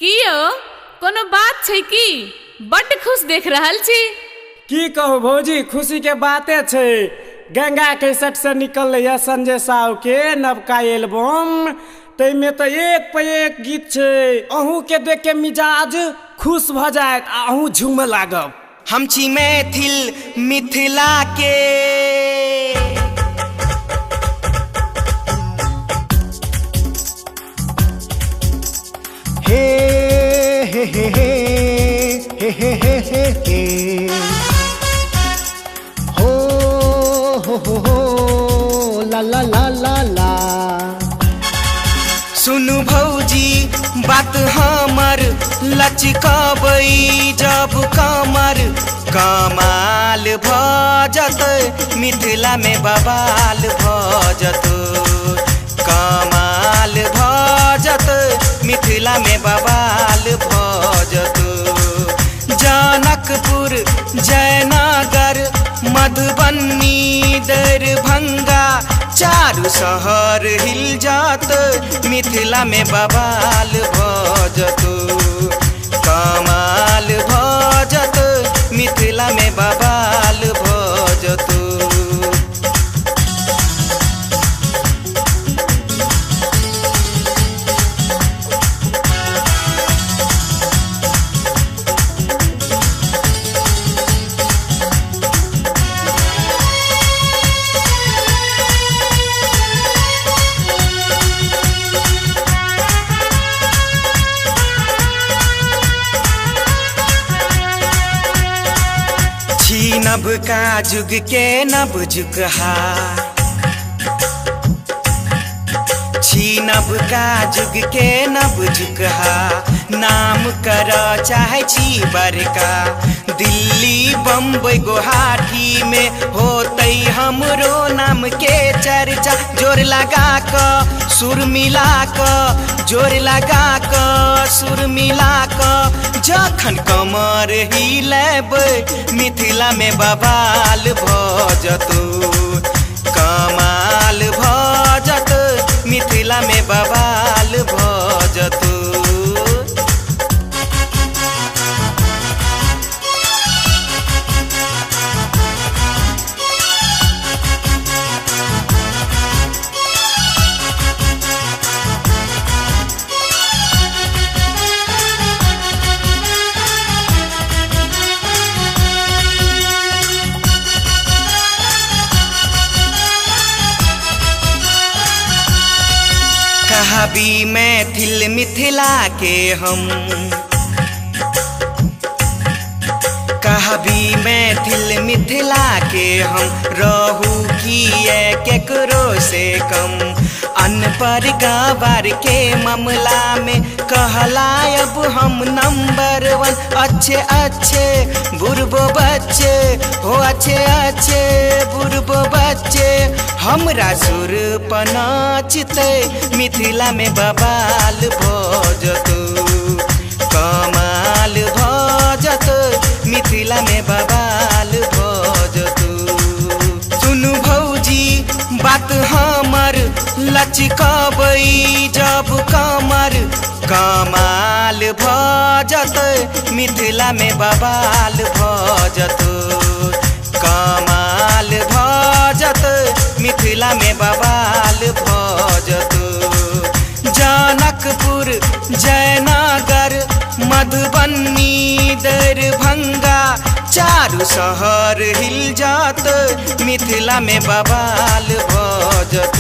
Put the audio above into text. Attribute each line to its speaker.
Speaker 1: कियो कोनो बात छै की? बड़ खुश देख रहल छी।
Speaker 2: की कहू भौजी, खुशी के बाते छै। गंगा कैसेट से निकल है संजय साहु के नवका एल्बम, तैमे तो एक पे एक गीत छै। अहूँ के देख के मिजाज खुश भ जायत आ अहूँ झूमे लागब।
Speaker 3: हम छी मैथिल मिथिला के,
Speaker 4: हे हे हे हे हे हे हे हे हो ला ला ला ला ला।
Speaker 3: सुनु भौजी बात हमर, लचकबै जब कमर कमाल भ जत, मिथिला में बवाल भ जत। कमाल भ जत, मिथिला में बवाल भ जत। जनकपुर जयनगर मधुबनी दरभंगा, चारू शहर हिल जात, मिथिला में बवाल भ जत। कमाल भ जत, मिथिला में बवाल भ जत। नभ का जुग के नभ जुगहा, छी नभ का जुग के नभ जुगहा। नाम कर चाहे छी बड़का, दिल्ली बम्बई गुवाहाटी में होते हमरो नाम के चर्चा। जोर लगा क सुर मिला क, जोर लगा क सुर मिला क, जखन कमर हिलेब, मिथिला में बवाल भ जत। कमाल भ जत, मिथिला में बवाल भ जत। कहाबी मैथिल मिथिला के हम, कहाबी मैथिल मिथिला के हम। रहू किए केकरो से कम, अनपढ़ गंवार के मामला में कहलायब हम नंबर वन। अच्छे अच्छे बुढ़बो बच्चे हो, अच्छे अच्छे बुढ़बो बच्चे हमरा सुर पनाचते, मिथिला में बवाल भ जत। कमाल भ जत, मिथिला में बवाल भ जत। सुनु भौजी बात हमर, लचकबै जब कमर कमाल भ जत, मिथिला में बवाल भ जत। कमाल भ जत, मिथिला में बवाल भ जत। जनकपुर जयनगर मधुबनी दरभंगा, चारू शहर हिल जात, मिथिला में बवाल भ जत।